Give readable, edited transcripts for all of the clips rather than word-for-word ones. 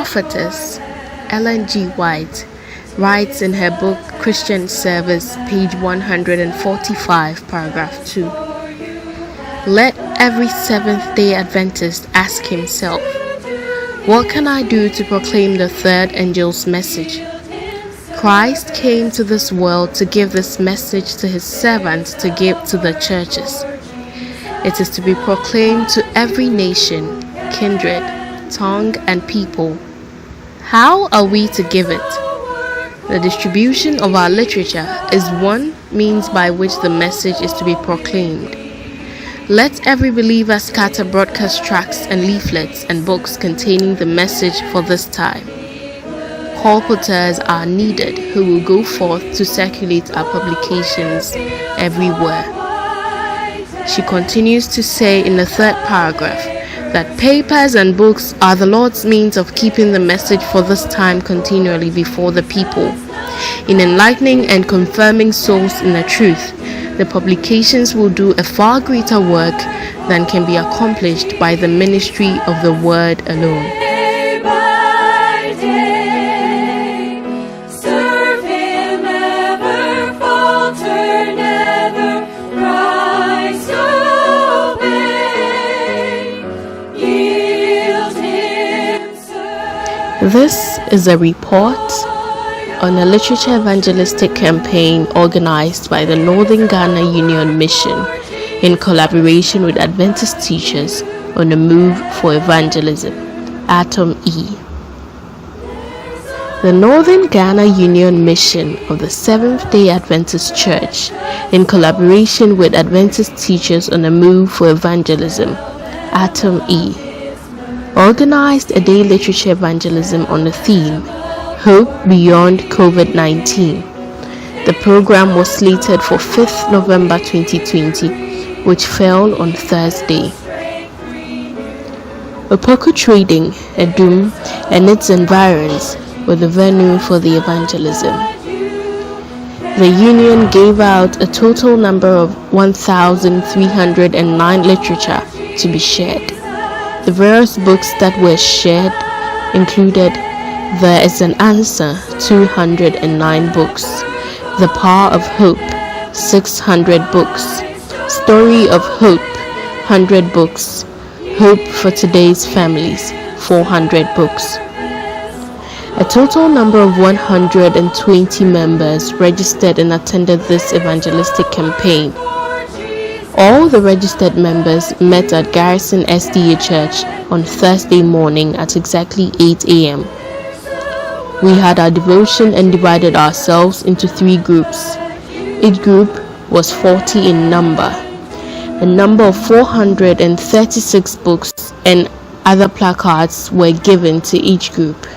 Prophetess Ellen G. White writes in her book Christian Service, page 145, paragraph 2. Let every Seventh-day Adventist ask himself, what can I do to proclaim the third angel's message? Christ came to this world to give this message to his servants to give to the churches. It is to be proclaimed to every nation, kindred, tongue, and people. How are we to give it? The distribution of our literature is one means by which the message is to be proclaimed. Let every believer scatter broadcast tracts and leaflets and books containing the message for this time. Colporteurs are needed who will go forth to circulate our publications everywhere. She continues to say in the third paragraph that papers and books are the Lord's means of keeping the message for this time continually before the people. In enlightening and confirming souls in the truth, the publications will do a far greater work than can be accomplished by the ministry of the word alone. This is a report on a literature evangelistic campaign organized by the Northern Ghana Union Mission in collaboration with Adventist teachers on the move for evangelism, Atom E. The Northern Ghana Union Mission of the Seventh-day Adventist Church in collaboration with Adventist teachers on the move for evangelism, Atom E, organized a day literature evangelism on the theme Hope Beyond COVID-19. The program was slated for 5th November 2020, which fell on Thursday. Opoku Trading, Adum, and its environs were the venue for the evangelism. The union gave out a total number of 1,309 literature to be shared. The various books that were shared included There is an Answer, 209 books, The Power of Hope, 600 books, Story of Hope, 100 books, Hope for Today's Families, 400 books. A total number of 120 members registered and attended this evangelistic campaign. All the registered members met at Garrison SDA Church on Thursday morning at exactly 8 a.m. We had our devotion and divided ourselves into 3 groups. Each group was 40 in number. A number of 436 books and other placards were given to each group.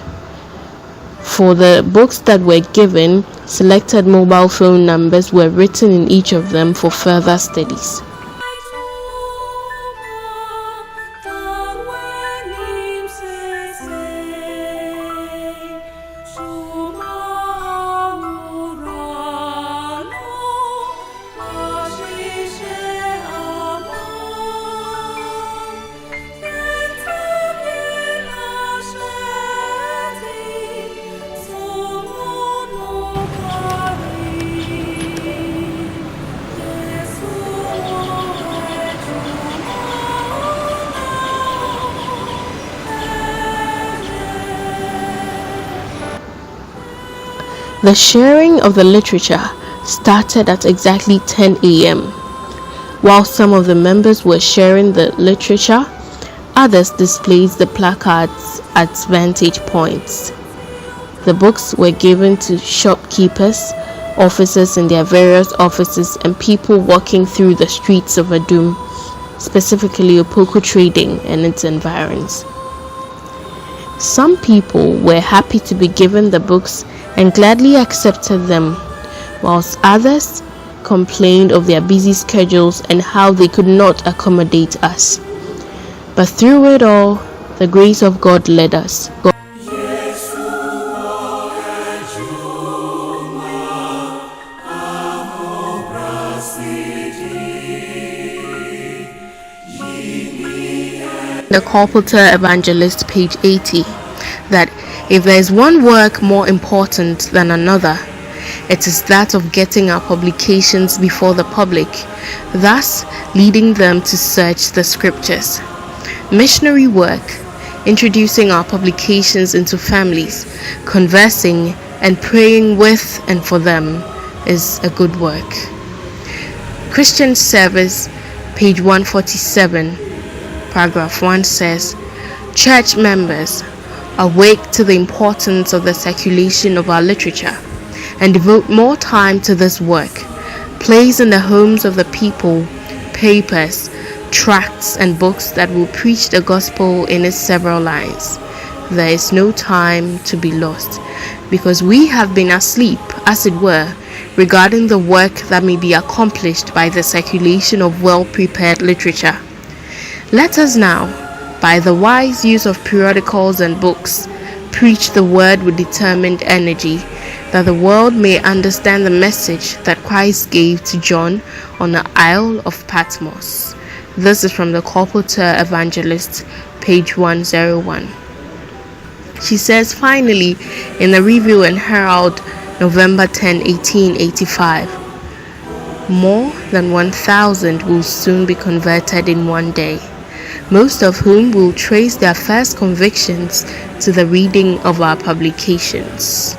For the books that were given, selected mobile phone numbers were written in each of them for further studies. The sharing of the literature started at exactly 10 a.m. While some of the members were sharing the literature, others displayed the placards at vantage points. The books were given to shopkeepers, officers in their various offices, and people walking through the streets of Adum, specifically Opoku Trading and its environs. Some people were happy to be given the books and gladly accepted them, whilst others complained of their busy schedules and how they could not accommodate us. But through it all, the grace of God led us. The Colporteur Evangelist, page 80. that if there is one work more important than another, it is that of getting our publications before the public, thus leading them to search the scriptures. Missionary work, introducing our publications into families, conversing and praying with and for them, is a good work. Christian service, page 147, paragraph 1 says, "Church members, awake to the importance of the circulation of our literature and devote more time to this work. Place in the homes of the people papers, tracts, and books that will preach the gospel in its several lines. There is no time to be lost, because we have been asleep, as it were, regarding the work that may be accomplished by the circulation of well-prepared literature. Let us now, by the wise use of periodicals and books, preach the word with determined energy, that the world may understand the message that Christ gave to John on the Isle of Patmos." This is from the Opoku Evangelist, page 101. She says, finally, in the Review and Herald, November 10, 1885, "More than 1,000 will soon be converted in one day, most of whom will trace their first convictions to the reading of our publications."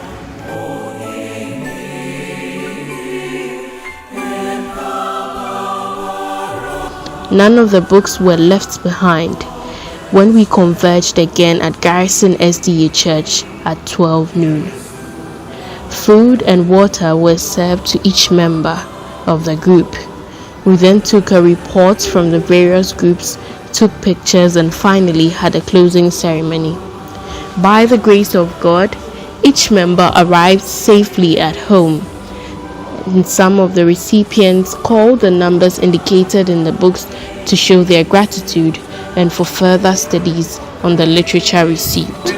None of the books were left behind when we converged again at Garrison SDA Church at 12 noon. Food and water were served to each member of the group. We then took a report from the various groups, took pictures, and finally had a closing ceremony. By the grace of God, each member arrived safely at home, and some of the recipients called the numbers indicated in the books to show their gratitude and for further studies on the literature received.